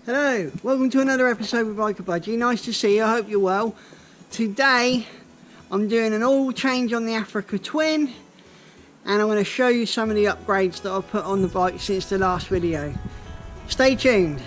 Hello, welcome to another episode of Biker Budgie. Nice to see you, I hope you're well. Today I'm doing an oil change on the Africa Twin and I'm going to show you some of the upgrades that I've put on the bike since the last video. Stay tuned.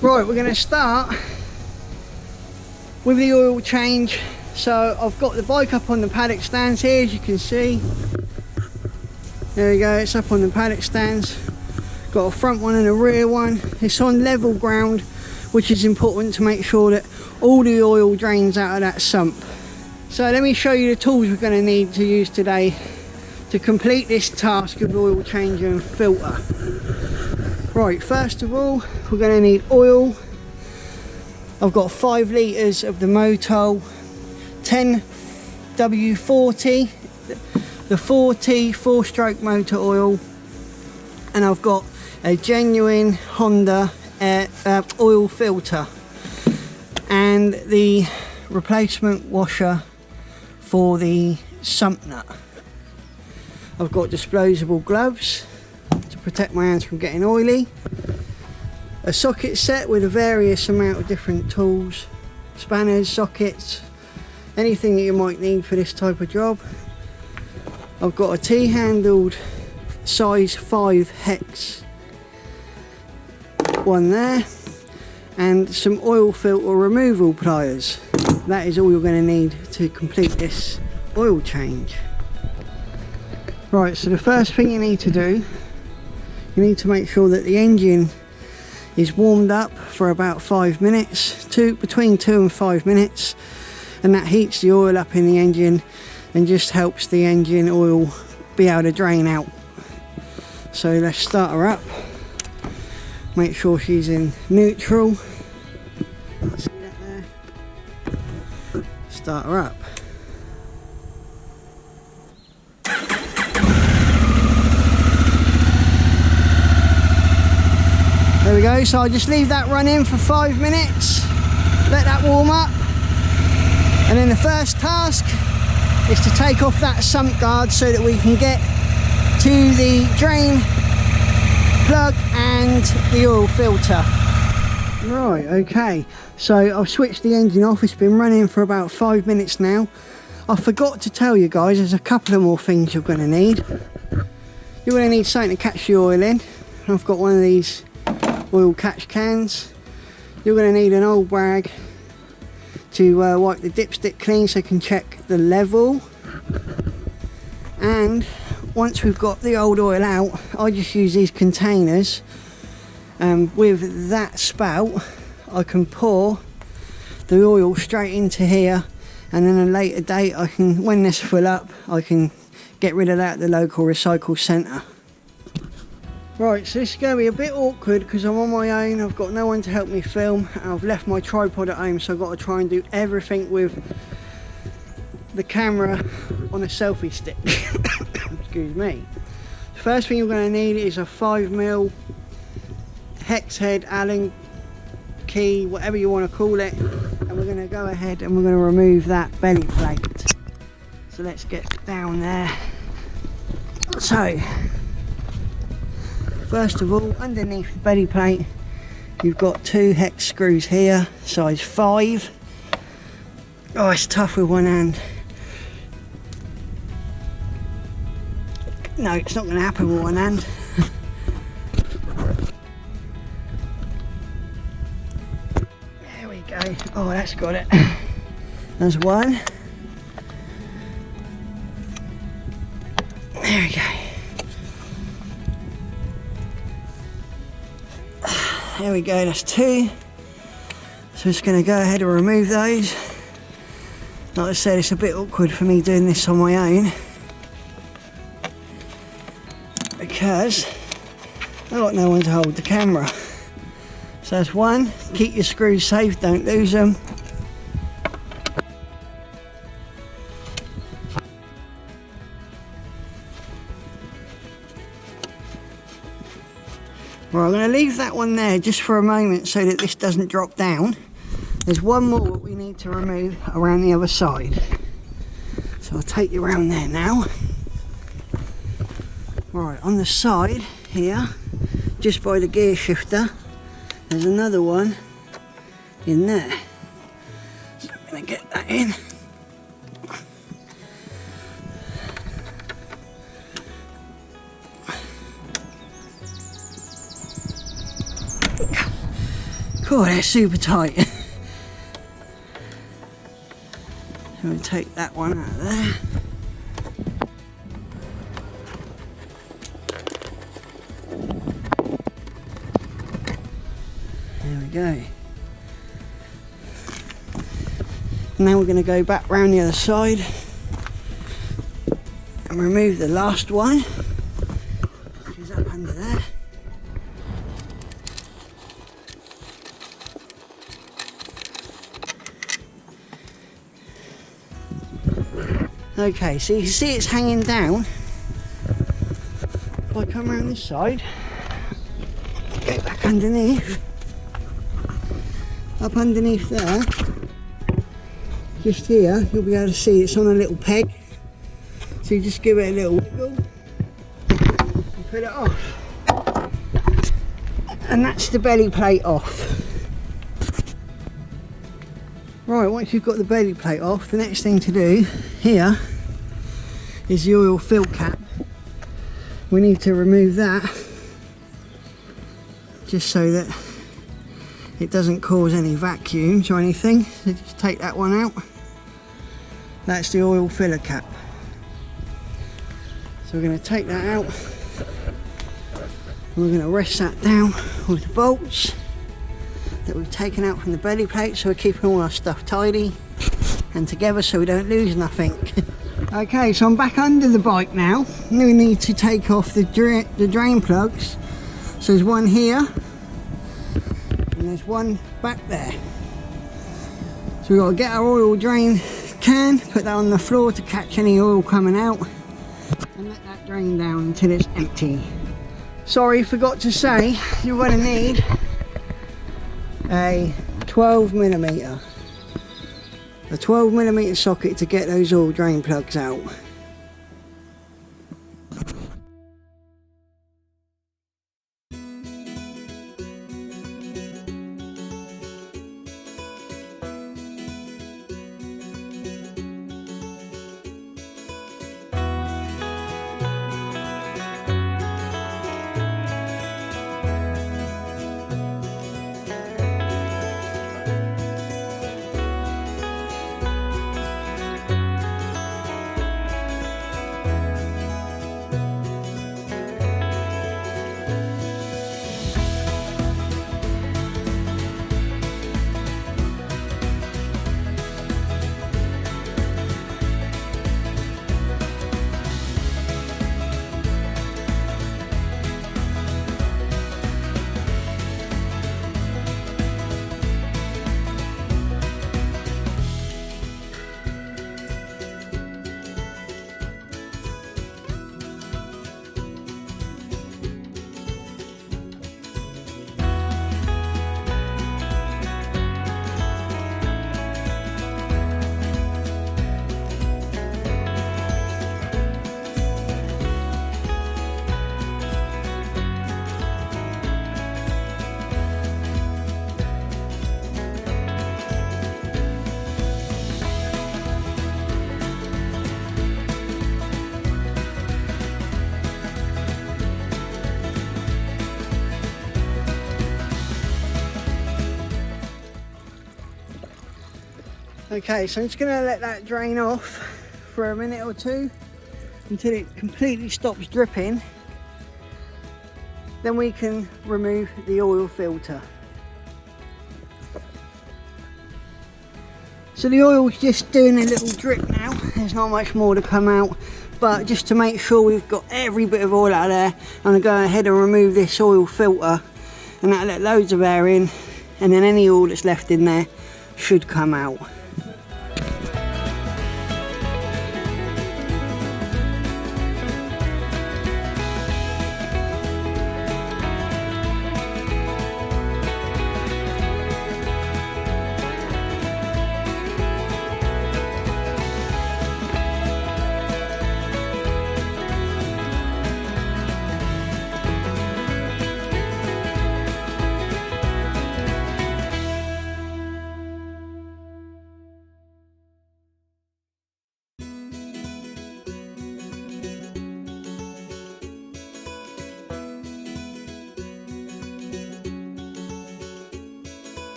Right, we're going to start with the oil change. So I've got the bike up on the paddock stands here, as you can see. There we go, it's up on the paddock stands. Got a front one and a rear one. It's on level ground, which is important to make sure that all the oil drains out of that sump. So let me show you the tools we're going to need to use today to complete this task of oil change and filter. Right, first of all, we're going to need oil. I've got 5 litres of the Motul 10W40, the 4T 4-stroke motor oil, and I've got a genuine Honda oil filter and the replacement washer for the sump nut. I've got disposable gloves to protect my hands from getting oily, a socket set with a various amount of different tools, spanners, sockets, anything that you might need for this type of job. I've got a T-handled size 5 hex one there and some oil filter removal pliers. That is all you're going to need to complete this oil change. Right, so the first thing you need to do, you need to make sure that the engine is warmed up for about 5 minutes, between 2 and 5 minutes, and that heats the oil up in the engine and just helps the engine oil be able to drain out. So let's start her up. Make sure she's in neutral. See that there? Start her up. There we go, so I'll just leave that running for 5 minutes, let that warm up, and then the first task is to take off that sump guard so that we can get to the drain plug and the oil filter. Right, okay, so I've switched the engine off. It's been running for about 5 minutes now. I forgot to tell you guys, there's a couple of more things you're going to need. You're going to need something to catch the oil in. I've got one of these oil catch cans. You're going to need an old rag to wipe the dipstick clean so you can check the level. And once we've got the old oil out, I just use these containers. With that spout I can pour the oil straight into here, and then at a later date I can, when this full up, I can get rid of that at the local recycle centre. Right, so this is going to be a bit awkward because I'm on my own, I've got no one to help me film, and I've left my tripod at home, so I've got to try and do everything with the camera on a selfie stick. Excuse me. The first thing you're going to need is a 5mm hex head, Allen key, whatever you want to call it, and we're going to go ahead and we're going to remove that belly plate. So let's get down there. So first of all, underneath the belly plate, you've got 2 hex screws here, size 5. Oh, it's tough with one hand. No, it's not going to happen with one hand. There we go. Oh, that's got it. There's one. There we go. There we go, that's 2. So just going to go ahead and remove those. Like I said, it's a bit awkward for me doing this on my own because I've got no one to hold the camera. So that's one. Keep your screws safe, don't lose them. Right, I'm going to leave that one there just for a moment so that this doesn't drop down. There's one more that we need to remove around the other side. So I'll take you around there now. Right, on the side here, just by the gear shifter, there's another one in there. So I'm going to get that in. Cool, they're super tight. I'm going to take that one out of there. There we go. Now we're going to go back round the other side and remove the last one, which is up under there. Okay, so you can see it's hanging down. If I come around this side, go back underneath, up underneath there, just here, you'll be able to see it's on a little peg. So you just give it a little wiggle and put it off. And that's the belly plate off. Right, once you've got the belly plate off, the next thing to do here is the oil fill cap. We need to remove that just so that it doesn't cause any vacuums or anything. So just take that one out. That's the oil filler cap. So we're going to take that out. We're going to rest that down with the bolts that we've taken out from the belly plate, so we're keeping all our stuff tidy and together so we don't lose nothing. Okay, so I'm back under the bike now. Now we need to take off the drain plugs. So there's one here and there's one back there. So we've got to get our oil drain can, put that on the floor to catch any oil coming out, and let that drain down until it's empty. Sorry, forgot to say, you're going to need a 12mm socket to get those oil drain plugs out. Okay, so I'm just going to let that drain off for a minute or two until it completely stops dripping. Then we can remove the oil filter. So the oil's just doing a little drip now. There's not much more to come out, but just to make sure we've got every bit of oil out there, I'm going to go ahead and remove this oil filter, and that'll let loads of air in and then any oil that's left in there should come out.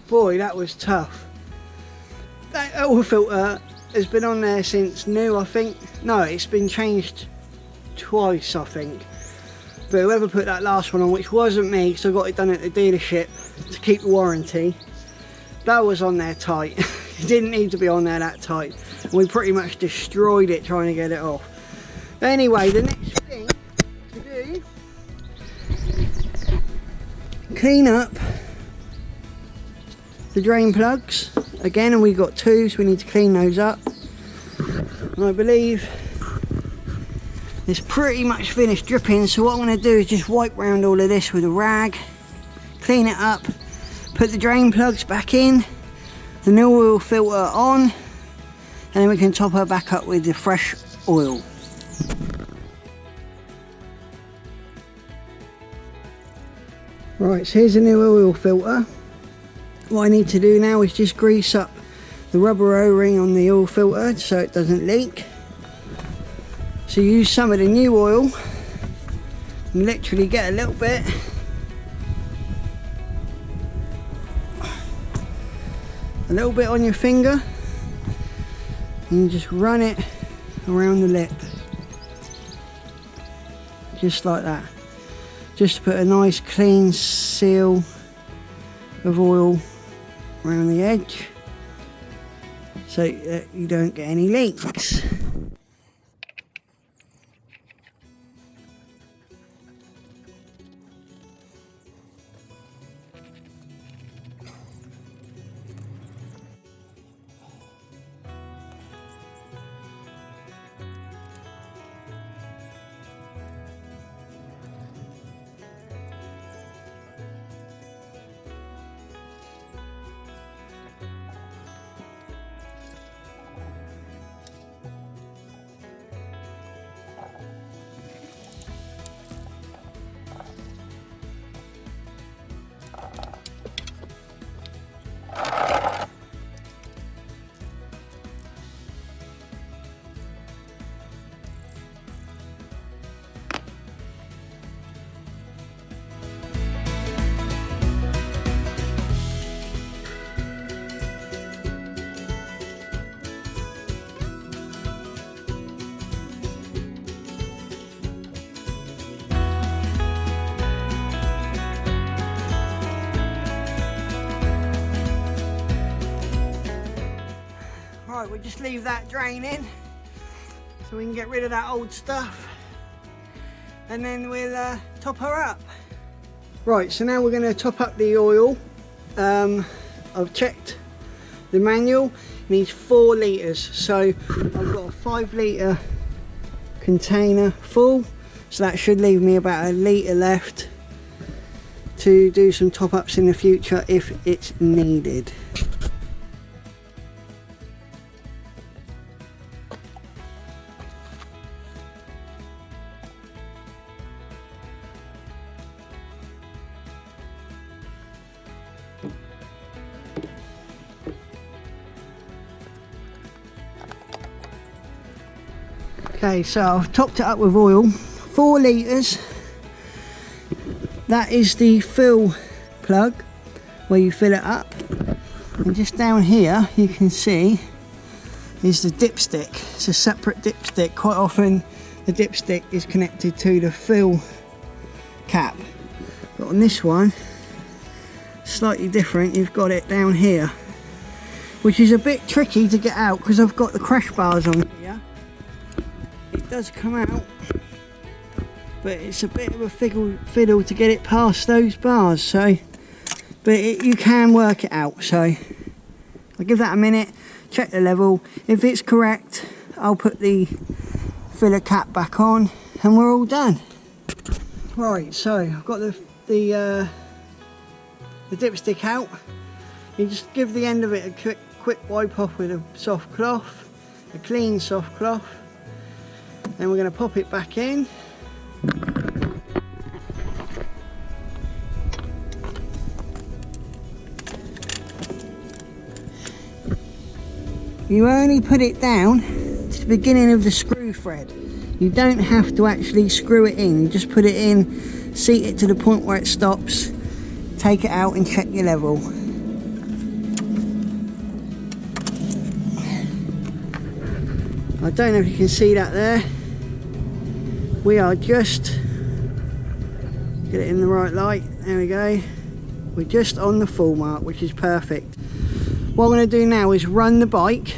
Boy, that was tough. That oil filter has been on there since new, I think. No, it's been changed twice, I think. But whoever put that last one on, which wasn't me, because I got it done at the dealership to keep the warranty, that was on there tight. It didn't need to be on there that tight. And we pretty much destroyed it trying to get it off. But anyway, the next thing to do, clean up the drain plugs again, and we've got two, so we need to clean those up. And I believe it's pretty much finished dripping, so what I'm going to do is just wipe round all of this with a rag, clean it up, put the drain plugs back in, the new oil filter on, and then we can top her back up with the fresh oil. Right, so here's the new oil filter. What I need to do now is just grease up the rubber O-ring on the oil filter so it doesn't leak. So use some of the new oil and literally get a little bit, on your finger, and just run it around the lip, just like that, just to put a nice clean seal of oil around the edge so that you don't get any leaks. Right, we'll just leave that draining so we can get rid of that old stuff, and then we'll top her up. Right, so now we're going to top up the oil. I've checked the manual, it needs 4 litres, so I've got a 5 litre container full, so that should leave me about a litre left to do some top ups in the future if it's needed. Okay, so I've topped it up with oil, 4 litres. That is the fill plug where you fill it up. And just down here you can see is the dipstick. It's a separate dipstick. Quite often the dipstick is connected to the fill cap. But on this one, slightly different, you've got it down here, which is a bit tricky to get out because I've got the crash bars on here. It does come out, but it's a bit of a fiddle to get it past those bars, so you can work it out. So I'll give that a minute, check the level. If it's correct, I'll put the filler cap back on and we're all done. Right, so I've got the dipstick out. You just give the end of it a quick wipe off with a soft cloth, a clean soft cloth. Then we're going to pop it back in. You only put it down to the beginning of the screw thread. You don't have to actually screw it in. You just put it in, seat it to the point where it stops, take it out and check your level. I don't know if you can see that there. We are just, get it in the right light, there we go. We're just on the full mark, which is perfect. What I'm going to do now is run the bike,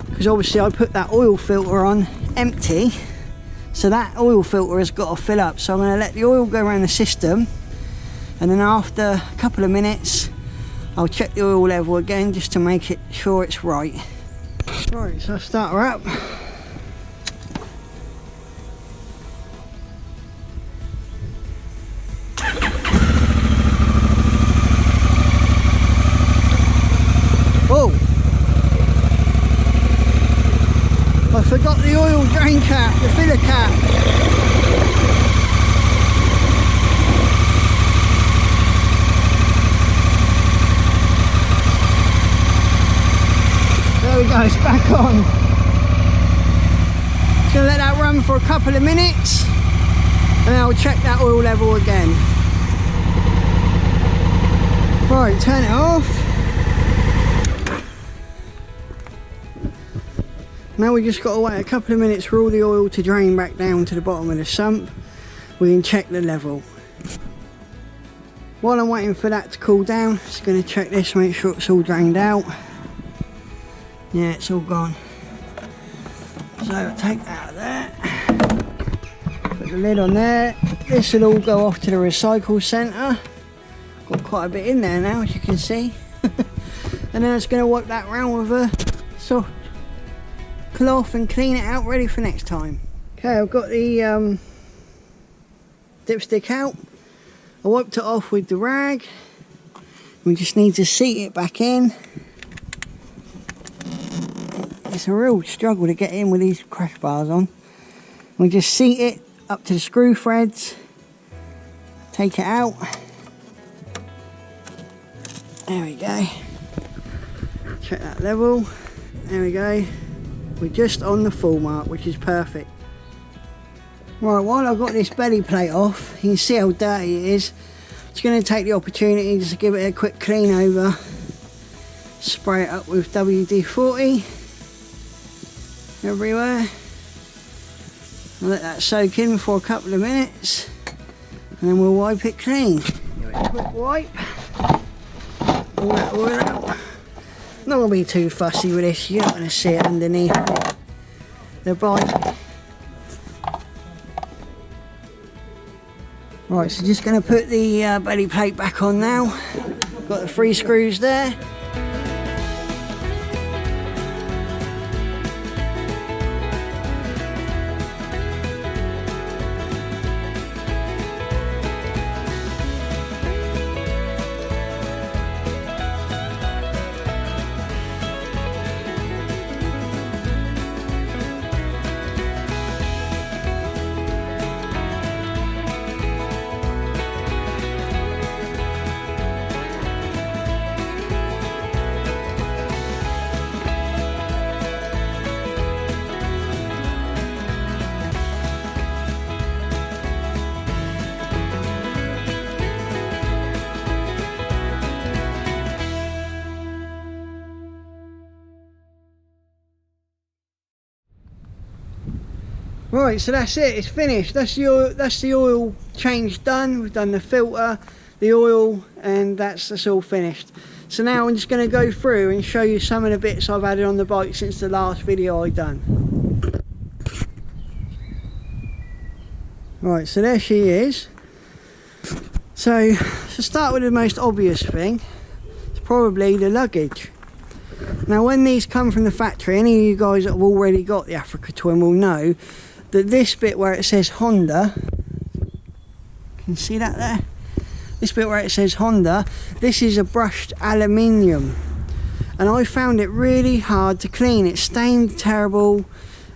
because obviously I put that oil filter on empty, so that oil filter has got to fill up. So I'm going to let the oil go around the system, and then after a couple of minutes I'll check the oil level again just to make it sure it's right. Right, so I'll start her up. Oh! I forgot the oil drain cap, the filler cap. There we go, it's back on. Just gonna let that run for a couple of minutes and then I'll check that oil level again. Right, turn it off. Now we just got to wait a couple of minutes for all the oil to drain back down to the bottom of the sump. We can check the level. While I'm waiting for that to cool down, just going to check this, make sure it's all drained out. Yeah, it's all gone. So I'll take that out of there. Put the lid on there. This will all go off to the recycle centre. Got quite a bit in there now, as you can see. And then I'm just going to wipe that round with a soft cloth and clean it out, ready for next time. Okay, I've got the dipstick out. I wiped it off with the rag. We just need to seat it back in. It's a real struggle to get in with these crash bars on. We just seat it up to the screw threads, take it out. There we go. Check that level. There we go. We're just on the full mark, which is perfect. Right, while I've got this belly plate off, you can see how dirty it is. Just going to take the opportunity just to give it a quick clean over. Spray it up with WD-40 everywhere. I'll let that soak in for a couple of minutes and then we'll wipe it clean. Give it a quick wipe. All that oil out. Not going to be too fussy with this, you're not going to see it underneath the bike. Right, so just going to put the belly plate back on now. Got the 3 screws there. Right, so that's it, it's finished. That's the oil change done. We've done the filter, the oil, and that's all finished. So now I'm just going to go through and show you some of the bits I've added on the bike since the last video I done. Right, so there she is. So to start with, the most obvious thing, it's probably the luggage. Now when these come from the factory, any of you guys that have already got the Africa Twin will know that this bit where it says Honda, can you see that there? This bit where it says Honda, this is a brushed aluminium, and I found it really hard to clean. It stained terrible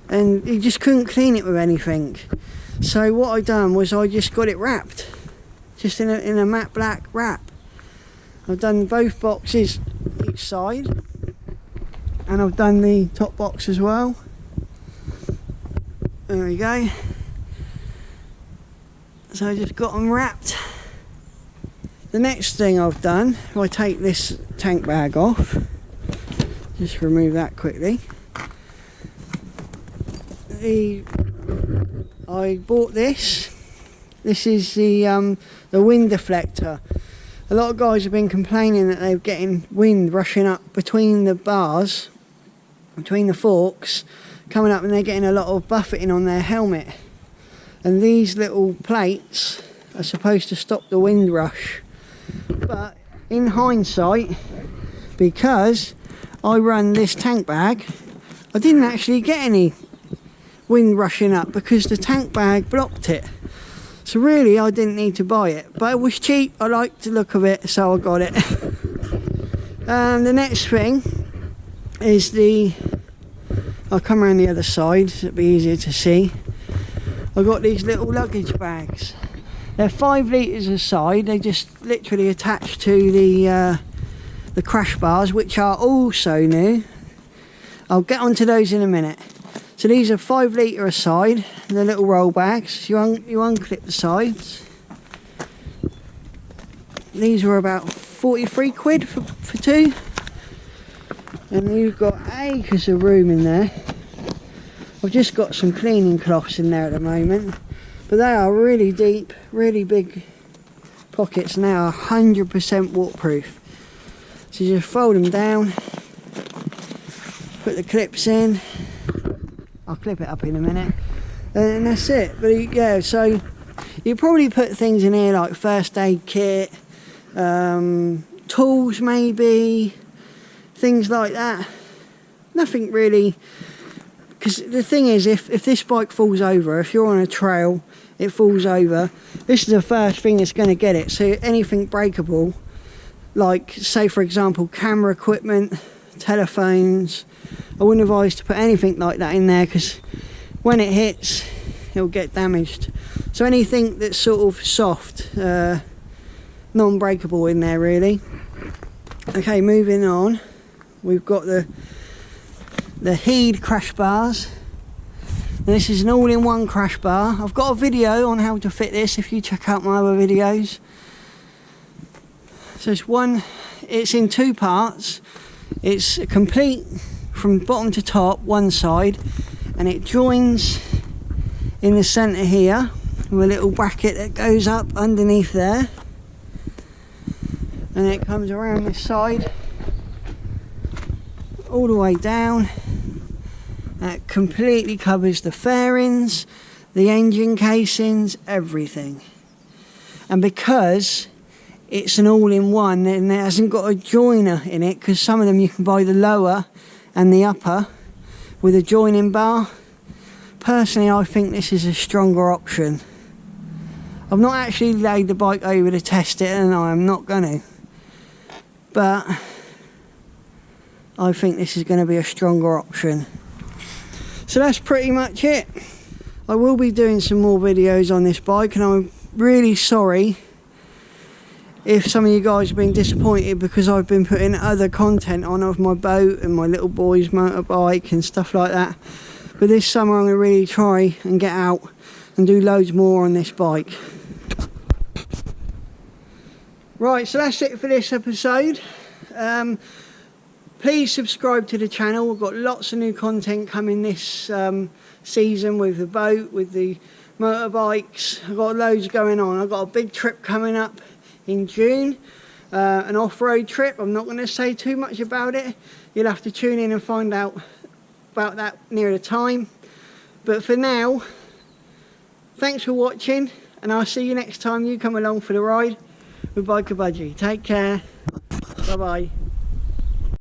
and you just couldn't clean it with anything. So what I done was I just got it wrapped, just in a matte black wrap. I've done both boxes each side, and I've done the top box as well. There we go. So I just got them wrapped. The next thing I've done, if I take this tank bag off, just remove that quickly. I bought this. This is the wind deflector. A lot of guys have been complaining that they're getting wind rushing up between the bars, between the forks, coming up, and they're getting a lot of buffeting on their helmet. And these little plates are supposed to stop the wind rush. But in hindsight, because I run this tank bag, I didn't actually get any wind rushing up because the tank bag blocked it. So really I didn't need to buy it, but it was cheap. I liked the look of it, so I got it. The next thing is I'll come around the other side so it'll be easier to see. I've got these little luggage bags. They're 5 litres a side. They just literally attach to the crash bars, which are also new. I'll get onto those in a minute. So these are 5 litre a side, the little roll bags. You unclip the sides. These were about 43 quid for two. And you've got acres of room in there. I've just got some cleaning cloths in there at the moment, but they are really deep, really big pockets, and they are 100% waterproof. So you just fold them down, put the clips in. I'll clip it up in a minute, and that's it. But yeah, so you probably put things in here like first aid kit, tools maybe, things like that. Nothing really, because the thing is, if this bike falls over, if you're on a trail, it falls over, this is the first thing that's going to get it. So anything breakable, like say for example camera equipment, telephones, I wouldn't advise to put anything like that in there, because when it hits it'll get damaged. So anything that's sort of soft, non-breakable in there really. Okay, moving on, we've got the Heed crash bars. Now, this is an all-in-one crash bar. I've got a video on how to fit this if you check out my other videos. So it's in 2 parts. It's complete from bottom to top, one side, and it joins in the centre here with a little bracket that goes up underneath there, and it comes around this side all the way down. That completely covers the fairings, the engine casings, everything. And because it's an all-in-one, and it hasn't got a joiner in it, because some of them you can buy the lower and the upper with a joining bar. Personally, I think this is a stronger option. I've not actually laid the bike over to test it, and I am not going to, but I think this is going to be a stronger option. So that's pretty much it. I will be doing some more videos on this bike, and I'm really sorry if some of you guys have been disappointed, because I've been putting other content on of my boat and my little boy's motorbike and stuff like that. But this summer I'm going to really try and get out and do loads more on this bike. Right, so that's it for this episode. Please subscribe to the channel. We've got lots of new content coming this season with the boat, with the motorbikes. I've got loads going on. I've got a big trip coming up in June, an off-road trip. I'm not going to say too much about it. You'll have to tune in and find out about that near the time. But for now, thanks for watching, and I'll see you next time you come along for the ride with Biker Budgie. Take care. Bye bye.